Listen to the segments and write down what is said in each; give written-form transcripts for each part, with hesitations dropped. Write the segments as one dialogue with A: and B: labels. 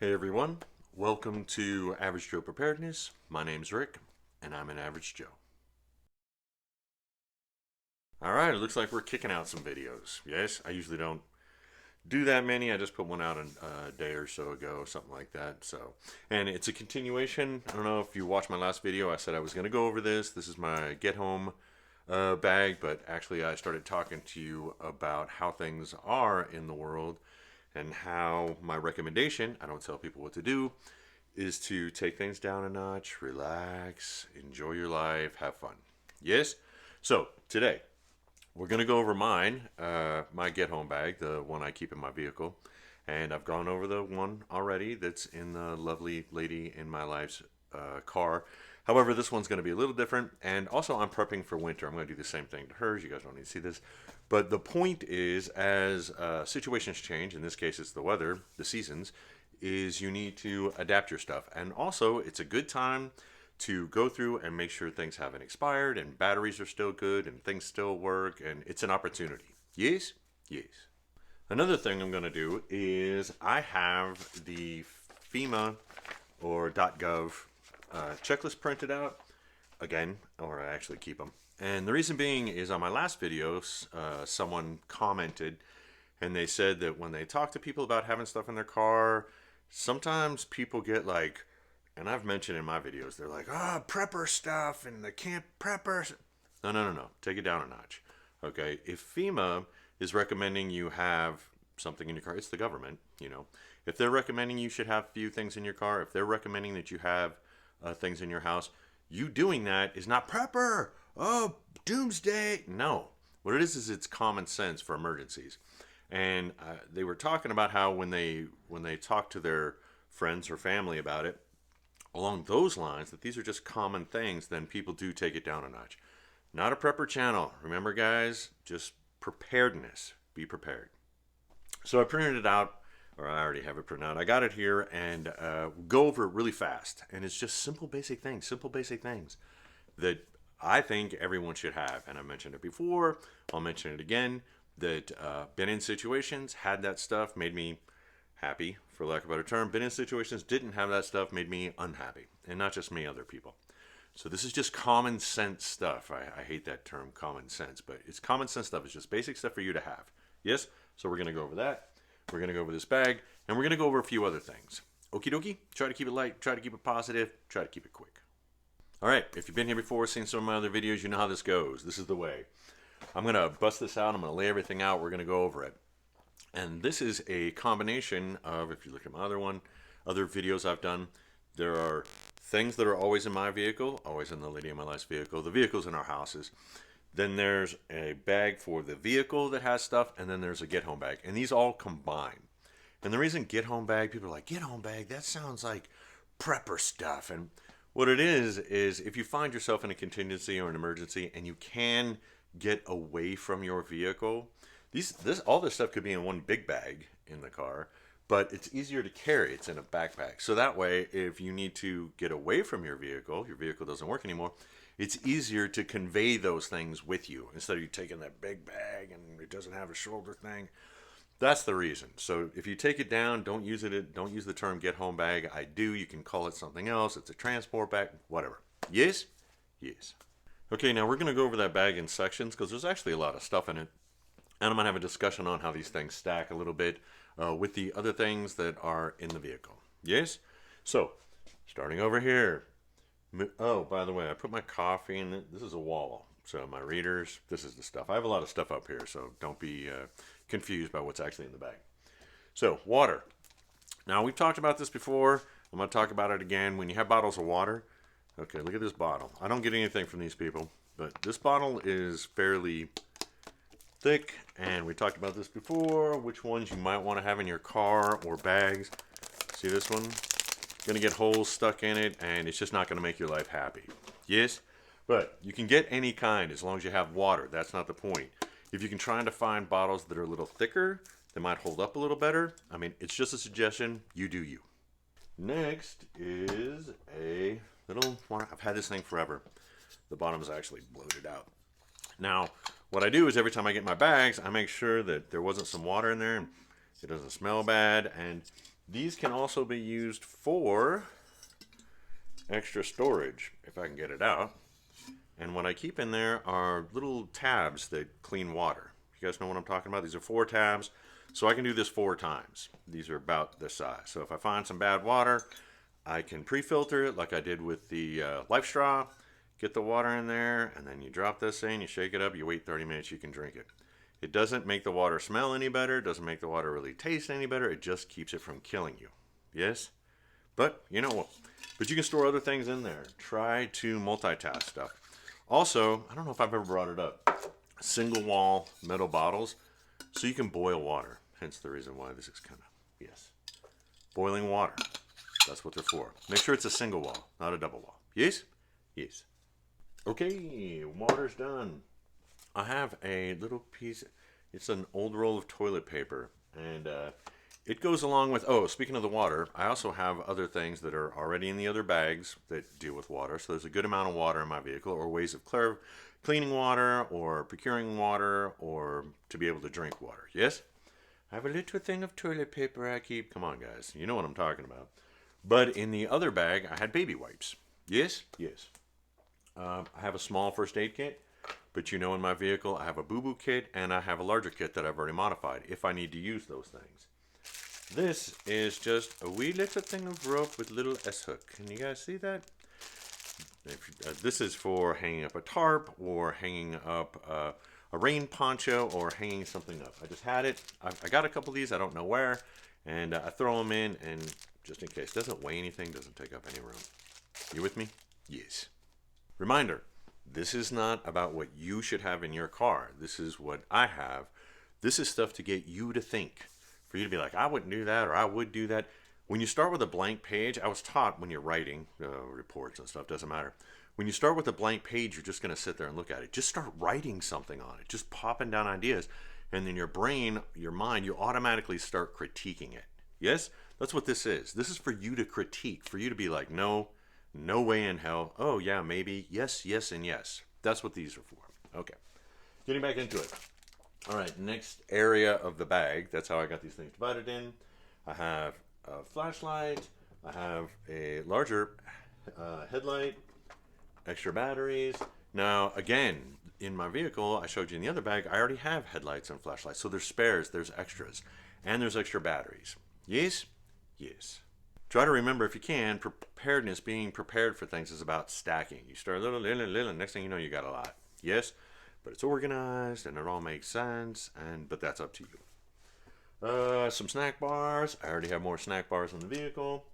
A: Hey everyone, welcome to Average Joe Preparedness. My name's Rick, and I'm an Average Joe. Alright, it looks like we're kicking out some videos. Yes, I usually don't do that many. I just put one out a day or so ago, something like that. And it's a continuation. I don't know if you watched my last video. I said I was going to go over this. This is my get home bag, but actually I started talking to you about how things are in the world and how my recommendation, I don't tell people what to do, is to take things down a notch, relax, enjoy your life, have fun. Yes? So today we're going to go over mine, my get home bag, the one I keep in my vehicle. And I've gone over the one already that's in the lovely lady in my life's car. However, this one's going to be a little different. And also, I'm prepping for winter. I'm going to do the same thing to hers. You guys don't need to see this. But the point is, as situations change, in this case it's the weather, the seasons, is you need to adapt your stuff. And also, it's a good time to go through and make sure things haven't expired and batteries are still good and things still work, and it's an opportunity. Yes? Yes. Another thing I'm going to do is I have the FEMA or .gov checklist printed out again, or I actually keep them. And the reason being is on my last videos, someone commented and they said that when they talk to people about having stuff in their car, sometimes people get like, and I've mentioned in my videos, they're like, prepper stuff and the camp preppers. No, no, no, no. Take it down a notch. Okay. If FEMA is recommending you have something in your car, it's the government, you know. If they're recommending you should have a few things in your car, if they're recommending that you have things in your house, you doing that is not prepper. Oh, doomsday. No. What it is it's common sense for emergencies. And they were talking about how when they talk to their friends or family about it, along those lines, that these are just common things, then people do take it down a notch. Not a prepper channel. Remember, guys, just preparedness. Be prepared. So I printed it out, or I already have it printed out. I got it here and go over it really fast. And it's just simple, basic things that I think everyone should have. And I mentioned it before. I'll mention it again. That been in situations, had that stuff, made me happy, for lack of a better term. Been in situations, didn't have that stuff, made me unhappy. And not just me, other people. So this is just common sense stuff. I hate that term, common sense, but it's common sense stuff. It's just basic stuff for you to have. Yes? So we're going to go over that. We're going to go over this bag, and we're going to go over a few other things. Okie dokie. Try to keep it light. Try to keep it positive. Try to keep it quick. All right. If you've been here before, seen some of my other videos, you know how this goes. This is the way. I'm going to bust this out. I'm going to lay everything out. We're going to go over it. And this is a combination of, if you look at my other videos I've done, there are things that are always in my vehicle, always in the lady in my life's vehicle, the vehicles in our houses. Then there's a bag for the vehicle that has stuff, and then there's a get home bag. And these all combine. And the reason get home bag, people are like, get home bag, that sounds like prepper stuff. And what it is if you find yourself in a contingency or an emergency and you can get away from your vehicle, all this stuff could be in one big bag in the car, but it's easier to carry. It's in a backpack. So that way, if you need to get away from your vehicle doesn't work anymore, it's easier to convey those things with you instead of you taking that big bag and it doesn't have a shoulder thing. That's the reason. So if you take it down, don't use the term get home bag. I do. You can call it something else. It's a transport bag, whatever. Yes? Yes. Okay, now we're going to go over that bag in sections because there's actually a lot of stuff in it. And I'm going to have a discussion on how these things stack a little bit with the other things that are in the vehicle. Yes? So, starting over here. Oh, by the way, I put my coffee in it. This is a wall. So my readers, this is the stuff. I have a lot of stuff up here, so don't be confused by what's actually in the bag. So, water. Now, we've talked about this before. I'm going to talk about it again. When you have bottles of water, okay, look at this bottle. I don't get anything from these people, but this bottle is fairly thick, and we talked about this before, which ones you might want to have in your car or bags. See this one? Gonna get holes stuck in it, and it's just not gonna make your life happy. Yes? But you can get any kind as long as you have water. That's not the point. If you can try to find bottles that are a little thicker, they might hold up a little better. I mean, it's just a suggestion. You do you. Next is a little, I've had this thing forever. The bottom is actually bloated out. Now, what I do is every time I get my bags, I make sure that there wasn't some water in there and it doesn't smell bad. And These can also be used for extra storage, if I can get it out. And what I keep in there are little tabs that clean water. You guys know what I'm talking about? These are 4 tabs, so I can do this 4 times. These are about this size. So if I find some bad water, I can pre-filter it like I did with the life straw. Get the water in there, and then you drop this in, you shake it up, you wait 30 minutes, you can drink it. It doesn't make the water smell any better, it doesn't make the water really taste any better, it just keeps it from killing you. Yes? But, you know what? But you can store other things in there. Try to multitask stuff. Also, I don't know if I've ever brought it up, single wall metal bottles, so you can boil water. Hence the reason why this is kind of, yes. Boiling water. That's what they're for. Make sure it's a single wall, not a double wall. Yes? Yes. Okay, water's done. I have a little piece, it's an old roll of toilet paper, and it goes along with, oh, speaking of the water, I also have other things that are already in the other bags that deal with water. So there's a good amount of water in my vehicle, or ways of cleaning water, or procuring water, or to be able to drink water. Yes? I have a little thing of toilet paper I keep. Come on, guys. You know what I'm talking about. But in the other bag, I had baby wipes. Yes? Yes. I have a small first aid kit. But you know, in my vehicle, I have a boo-boo kit, and I have a larger kit that I've already modified if I need to use those things. This is just a wee little thing of rope with little S-hook. Can you guys see that? This is for hanging up a tarp, or hanging up a rain poncho, or hanging something up. I just had it. I got a couple of these, I don't know where, and I throw them in, and just in case. Doesn't weigh anything, doesn't take up any room. You with me? Yes. Reminder, this is not about what you should have in your car. This is what I have. This is stuff to get you to think. For you to be like, I wouldn't do that, or I would do that. When you start with a blank page, I was taught when you're writing reports and stuff, doesn't matter. When you start with a blank page, you're just going to sit there and look at it. Just start writing something on it. Just popping down ideas. And then your brain, your mind, you automatically start critiquing it. Yes? That's what this is. This is for you to critique. For you to be like, no, no way in hell. Oh, yeah, maybe. Yes, yes, and yes. That's what these are for. Okay. Getting back into it. All right, next area of the bag. That's how I got these things divided in. I have a flashlight. I have a larger headlight. Extra batteries. Now, again, in my vehicle, I showed you in the other bag, I already have headlights and flashlights. So there's spares, there's extras, and there's extra batteries. Yes? Yes. Try to remember, if you can, preparedness, being prepared for things, is about stacking. You start a little, and next thing you know, you got a lot. Yes? But it's organized, and it all makes sense, but that's up to you. Some snack bars. I already have more snack bars in the vehicle.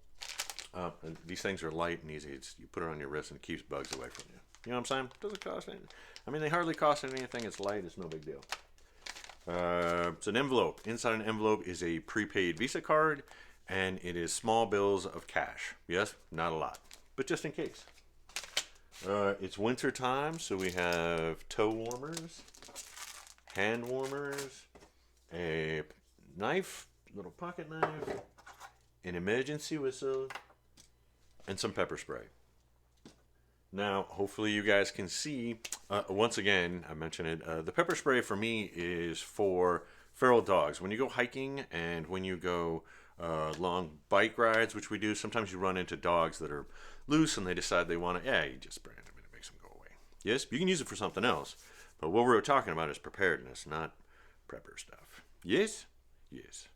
A: These things are light and easy. You put it on your wrist and it keeps bugs away from you. You know what I'm saying? Doesn't cost anything. I mean, they hardly cost anything. It's light. It's no big deal. It's an envelope. Inside an envelope is a prepaid Visa card, and it is small bills of cash. Yes, not a lot, but just in case. It's winter time, so we have toe warmers, hand warmers, a knife, little pocket knife, an emergency whistle, and some pepper spray. Now, hopefully you guys can see, once again, I mentioned it, the pepper spray for me is for feral dogs. When you go hiking and when you go long bike rides, which we do, sometimes you run into dogs that are loose and they decide they want to, you just spray them and it makes them go away. Yes, you can use it for something else, but what we're talking about is preparedness, not prepper stuff. Yes? Yes.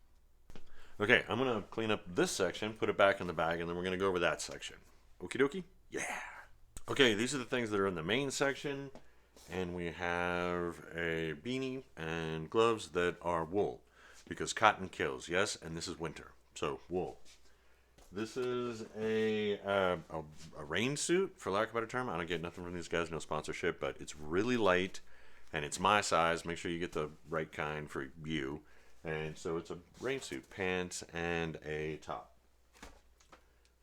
A: Okay, I'm going to clean up this section, put it back in the bag, and then we're going to go over that section. Okie dokie? Yeah. Okay, these are the things that are in the main section, and we have a beanie and gloves that are wool, because cotton kills, yes, and this is winter, so wool. This is a rain suit, for lack of a better term. I don't get nothing from these guys, no sponsorship, but it's really light, and it's my size. Make sure you get the right kind for you. And so it's a rain suit, pants, and a top.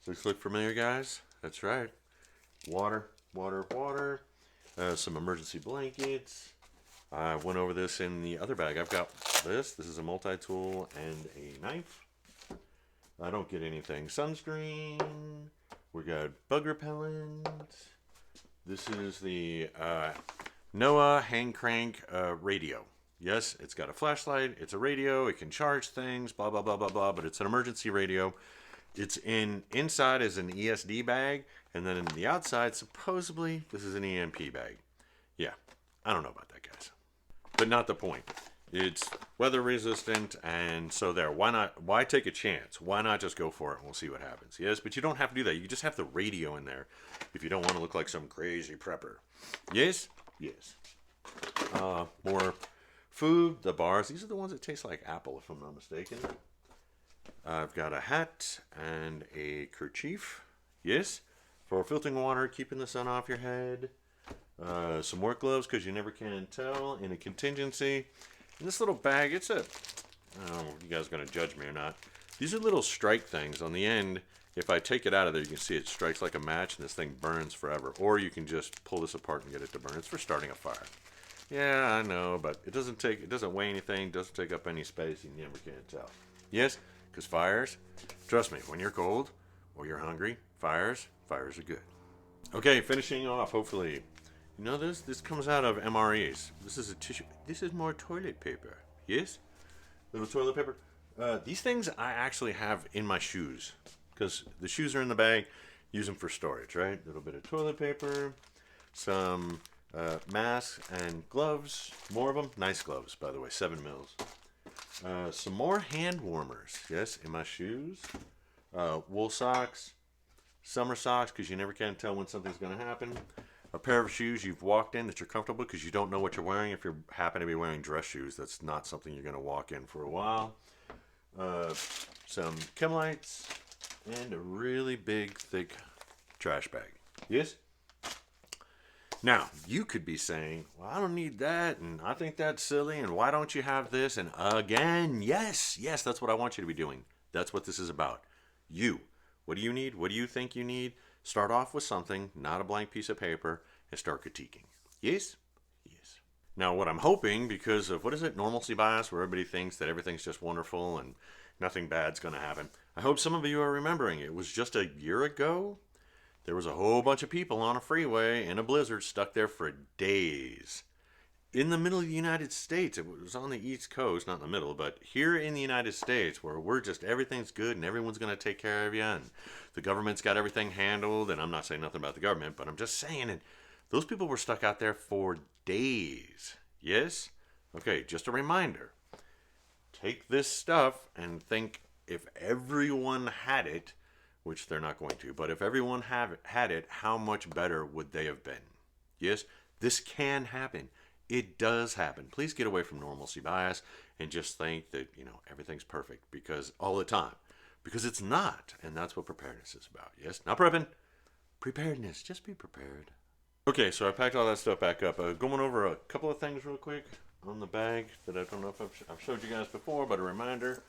A: So this look familiar, guys? That's right. Water, water, water. Some emergency blankets. I went over this in the other bag. I've got this. This is a multi-tool and a knife. I don't get anything. Sunscreen. We got bug repellent. This is the NOAA hand crank radio. Yes, it's got a flashlight, it's a radio, it can charge things, blah, blah, blah, blah, blah, but it's an emergency radio. It's inside is an ESD bag, and then in the outside, supposedly, this is an EMP bag. Yeah, I don't know about that, guys. But not the point. It's weather resistant, and so there. Why not? Why take a chance? Why not just go for it and we'll see what happens? Yes, but you don't have to do that. You just have the radio in there if you don't want to look like some crazy prepper. Yes? Yes. More food, the bars. These are the ones that taste like apple, if I'm not mistaken. I've got a hat and a kerchief. Yes. For filtering water, keeping the sun off your head. Some work gloves because you never can tell. In a contingency. And this little bag, it's a... I don't know if you guys are going to judge me or not. These are little strike things. On the end, if I take it out of there, you can see it strikes like a match and this thing burns forever. Or you can just pull this apart and get it to burn. It's for starting a fire. Yeah, I know, but it doesn't weigh anything, doesn't take up any space, you never can tell. Yes, because fires, trust me, when you're cold or you're hungry, fires are good. Okay, finishing off, hopefully. You know this comes out of MREs. This is a tissue. This is more toilet paper. Yes? Little toilet paper. These things I actually have in my shoes. Because the shoes are in the bag. Use them for storage, right? A little bit of toilet paper. Some masks and gloves. More of them. Nice gloves, by the way. 7 mils. Some more hand warmers. Yes, in my shoes. Wool socks. Summer socks, because you never can tell when something's going to happen. A pair of shoes you've walked in that you're comfortable because you don't know what you're wearing. If you happen to be wearing dress shoes, that's not something you're going to walk in for a while. Some chem lights and a really big, thick trash bag. Yes? Now, you could be saying, well, I don't need that, and I think that's silly, and why don't you have this? And again, yes, that's what I want you to be doing. That's what this is about. You. What do you need? What do you think you need? Start off with something, not a blank piece of paper, and start critiquing. Yes? Yes. Now, what I'm hoping, because of, normalcy bias, where everybody thinks that everything's just wonderful and nothing bad's going to happen, I hope some of you are remembering it was just a year ago. There was a whole bunch of people on a freeway in a blizzard stuck there for days. In the middle of the United States. It was on the East Coast, not in the middle, but here in the United States where everything's good and everyone's going to take care of you and the government's got everything handled, and I'm not saying nothing about the government, but I'm just saying it. Those people were stuck out there for days. Yes? Okay, just a reminder. Take this stuff and think if everyone had it, which they're not going to, but if everyone had it, how much better would they have been? Yes? This can happen. It does happen. Please get away from normalcy bias and just think that, everything's perfect because all the time. Because it's not. And that's what preparedness is about. Yes? Not prepping. Preparedness. Just be prepared. Okay, so I packed all that stuff back up. Going over a couple of things real quick on the bag that I don't know if I've showed you guys before, but a reminder.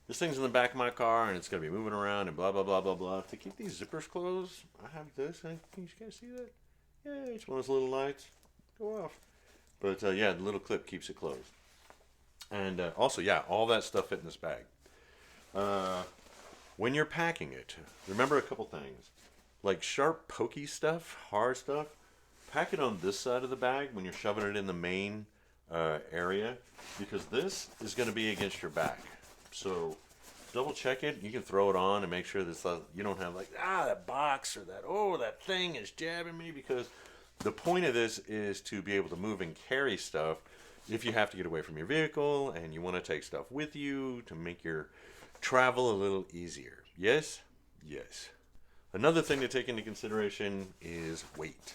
A: This thing's in the back of my car and it's going to be moving around and blah, blah, blah, blah, blah. To keep these zippers closed, I have this. Can you guys see that? Yeah, each one of those little lights go off. But yeah, the little clip keeps it closed. And also, yeah, all that stuff fit in this bag. When you're packing it, remember a couple things. Like sharp, pokey stuff, hard stuff, pack it on this side of the bag when you're shoving it in the main area. Because this is going to be against your back. So double check it. You can throw it on and make sure that you don't have that box or that thing is jabbing me, because the point of this is to be able to move and carry stuff if you have to get away from your vehicle and you want to take stuff with you to make your travel a little easier. Yes? Yes. Another thing to take into consideration is weight.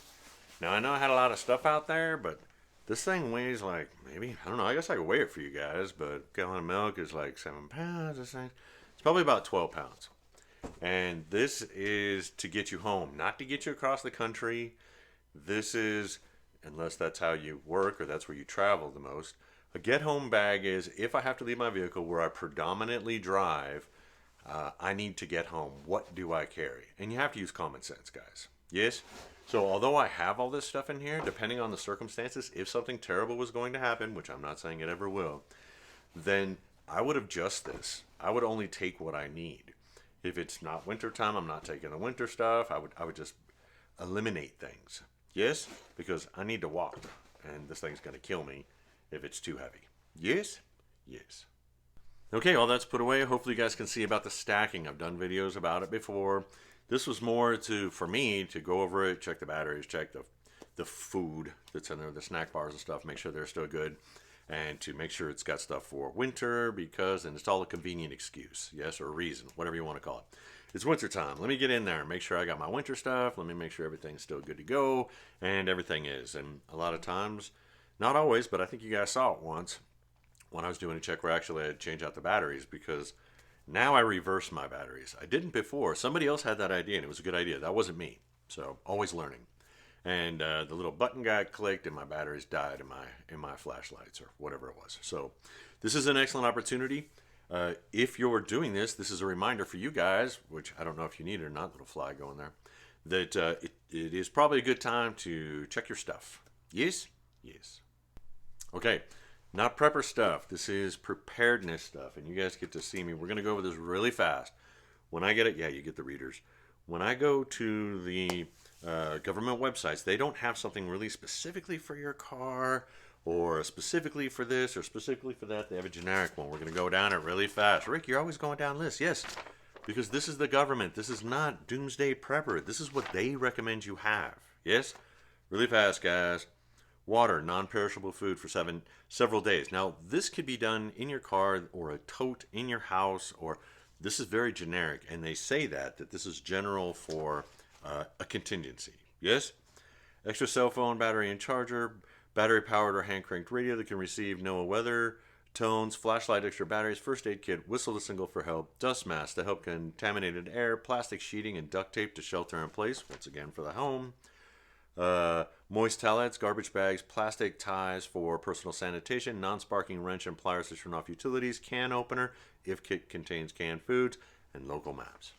A: Now, I know I had a lot of stuff out there, but this thing weighs maybe, I don't know, I guess I could weigh it for you guys, but a gallon of milk is 7 pounds. It's probably about 12 pounds. And this is to get you home, not to get you across the country. This is, unless that's how you work or that's where you travel the most, a get-home bag is if I have to leave my vehicle where I predominantly drive, I need to get home. What do I carry? And you have to use common sense, guys. Yes? So although I have all this stuff in here, depending on the circumstances, if something terrible was going to happen, which I'm not saying it ever will, then I would adjust this. I would only take what I need. If it's not winter time, I'm not taking the winter stuff. I would just eliminate things. Yes, because I need to walk, and this thing's going to kill me if it's too heavy. Yes? Yes. Okay, all that's put away. Hopefully you guys can see about the stacking. I've done videos about it before. This was more for me to go over it, check the batteries, check the food that's in there, the snack bars and stuff, make sure they're still good, and to make sure it's got stuff for winter and it's all a convenient excuse, yes, or a reason, whatever you want to call it. It's winter time. Let me get in there and make sure I got my winter stuff. Let me make sure everything's still good to go, and everything is. And a lot of times, not always, but I think you guys saw it once when I was doing a check where actually I had to change out the batteries because now I reverse my batteries. I didn't before. Somebody else had that idea, and it was a good idea. That wasn't me. So always learning. And the little button got clicked, and my batteries died in my flashlights or whatever it was. So this is an excellent opportunity. If you're doing this, this is a reminder for you guys, which I don't know if you need it or not. Little fly going there. That it is probably a good time to check your stuff. Yes, yes. Okay. Not prepper stuff. This is preparedness stuff, and you guys get to see me. We're going to go over this really fast. When I get it, yeah, you get the readers. When I go to the government websites, they don't have something really specifically for your car or specifically for this or specifically for that. They have a generic one. We're going to go down it really fast. Rick, you're always going down lists. Yes, because this is the government. This is not doomsday prepper. This is what they recommend you have. Yes? Really fast, guys. Water, non-perishable food for several days. Now, this could be done in your car or a tote in your house, or this is very generic, and they say that this is general for a contingency. Yes? Extra cell phone, battery and charger, battery-powered or hand-cranked radio that can receive NOAA weather, tones, flashlight, extra batteries, first aid kit, whistle to signal for help, dust mask to help contaminated air, plastic sheeting and duct tape to shelter in place, once again for the home. Moist towelettes, garbage bags, plastic ties for personal sanitation, non-sparking wrench and pliers to turn off utilities, can opener if kit contains canned foods, and local maps.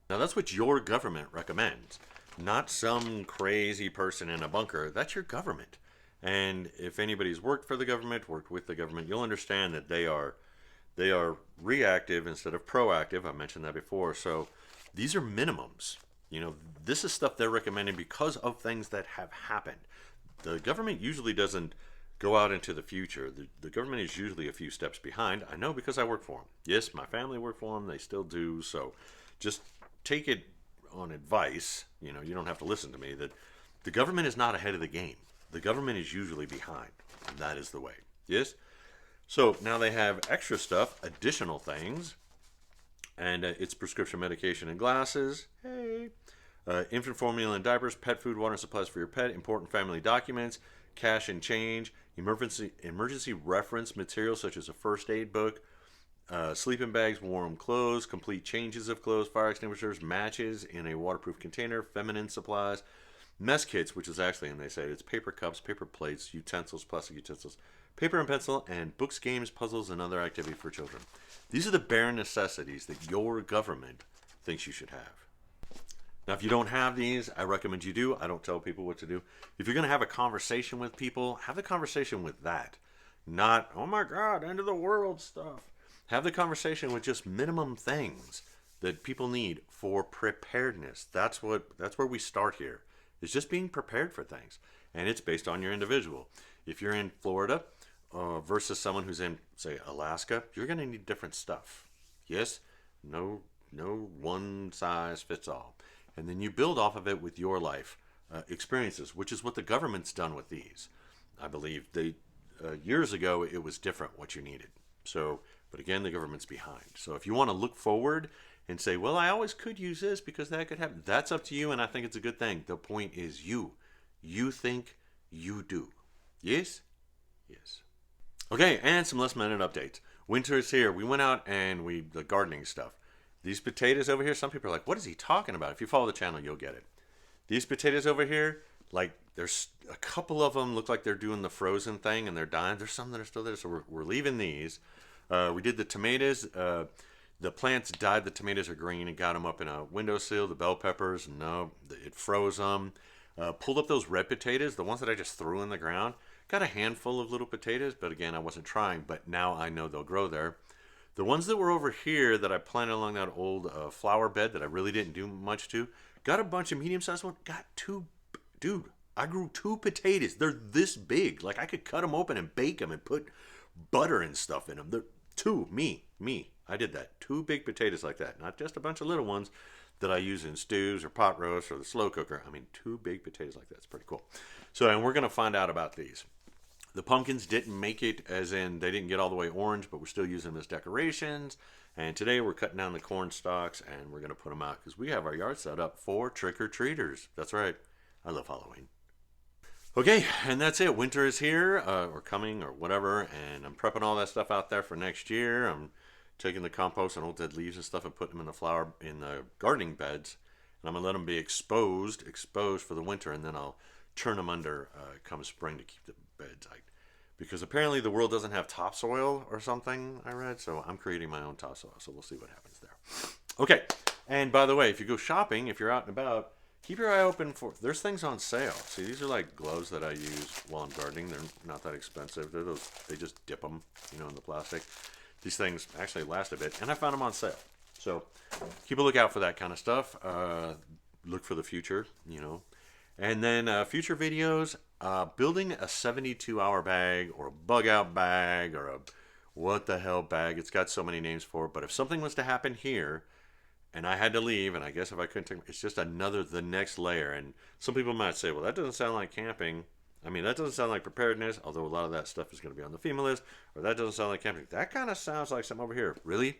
A: Now that's what your government recommends, not some crazy person in a bunker. That's your government. And if anybody's worked for the government, worked with the government, you'll understand that they are reactive instead of proactive. I mentioned that before. So these are minimums. You know, this is stuff they're recommending because of things that have happened. The government usually doesn't go out into the future. The government is usually a few steps behind. I know because I work for them. Yes, my family worked for them. They still do. So just take it on advice. You know, you don't have to listen to me. That the government is not ahead of the game. The government is usually behind. And that is the way. Yes? So now they have extra stuff, additional things. And it's prescription medication and glasses. Hey. Infant formula and diapers, pet food, water and supplies for your pet, important family documents, cash and change, emergency reference materials such as a first aid book, sleeping bags, warm clothes, complete changes of clothes, fire extinguishers, matches in a waterproof container, feminine supplies, mess kits, which is actually, and they say it's paper cups, paper plates, utensils, plastic utensils, paper and pencil, and books, games, puzzles, and other activity for children. These are the bare necessities that your government thinks you should have. Now, if you don't have these, I recommend you do. I don't tell people what to do. If you're going to have a conversation with people, have the conversation with that. Not, oh my God, end of the world stuff. Have the conversation with just minimum things that people need for preparedness. That's where we start here. It's just being prepared for things. And it's based on your individual. If you're in Florida versus someone who's in, say, Alaska, you're going to need different stuff. Yes? No one size fits all. And then you build off of it with your life experiences, which is what the government's done with these. I believe years ago it was different what you needed. So, but again, the government's behind. So if you want to look forward and say, well, I always could use this because that could happen, that's up to you, and I think it's a good thing. The point is you. You think, you do. Yes? Yes. Okay, and some last minute updates. Winter is here. We went out and the gardening stuff. These potatoes over here, some people are like, what is he talking about? If you follow the channel, you'll get it. These potatoes over here, like there's a couple of them look like they're doing the frozen thing and they're dying. There's some that are still there, so we're leaving these. We did the tomatoes. The plants died. The tomatoes are green and got them up in a windowsill. The bell peppers, no, it froze them. Pulled up those red potatoes, the ones that I just threw in the ground. Got a handful of little potatoes, but again, I wasn't trying. But now I know they'll grow there. The ones that were over here that I planted along that old flower bed that I really didn't do much to, got a bunch of medium-sized ones. Got two, dude, I grew 2 potatoes. They're this big. Like I could cut them open and bake them and put butter and stuff in them. I did that. 2 big potatoes like that. Not just a bunch of little ones that I use in stews or pot roasts or the slow cooker. I mean, 2 big potatoes like that. It's pretty cool. So, and we're going to find out about these. The pumpkins didn't make it, as in they didn't get all the way orange, but we're still using them as decorations. And today we're cutting down the corn stalks and we're going to put them out because we have our yard set up for trick-or-treaters. That's right. I love Halloween. Okay, and that's it. Winter is here, or coming, or whatever, and I'm prepping all that stuff out there for next year. I'm taking the compost and old dead leaves and stuff and putting them in the gardening beds, and I'm gonna let them be exposed for the winter, and then I'll turn them under come spring to keep the beds out. Because apparently the world doesn't have topsoil or something, I read, so I'm creating my own topsoil, so we'll see what happens there. Okay, and by the way, if you go shopping, if you're out and about, keep your eye open for, there's things on sale. See, these are like gloves that I use while I'm gardening. They're not that expensive. They're those, they just dip them, in the plastic. These things actually last a bit, and I found them on sale. So keep a lookout for that kind of stuff. Look for the future, And then future videos, building a 72-hour bag or a bug-out bag or a what-the-hell bag. It's got so many names for it. But if something was to happen here, and I had to leave, and I guess if I couldn't take, it's just the next layer. And some people might say, well, that doesn't sound like camping. I mean, that doesn't sound like preparedness, although a lot of that stuff is going to be on the FEMA list, or that doesn't sound like camping. That kind of sounds like something over here. Really?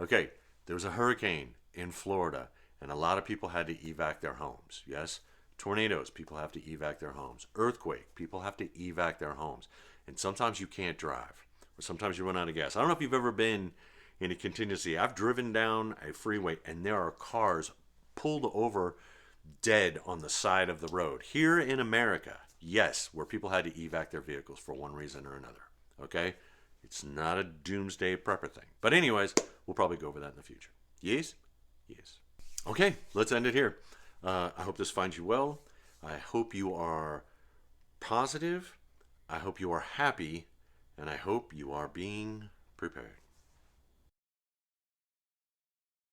A: Okay, there was a hurricane in Florida, and a lot of people had to evac their homes. Yes? Tornadoes, people have to evac their homes. Earthquake, people have to evac their homes. And sometimes you can't drive, or sometimes you run out of gas. I don't know if you've ever been in a contingency. I've driven down a freeway and there are cars pulled over dead on the side of the road. Here in America, yes, where people had to evac their vehicles for one reason or another. Okay? It's not a doomsday prepper thing. But anyways, we'll probably go over that in the future. Yes? Yes. Okay, let's end it here. I hope this finds you well. I hope you are positive. I hope you are happy. And I hope you are being prepared.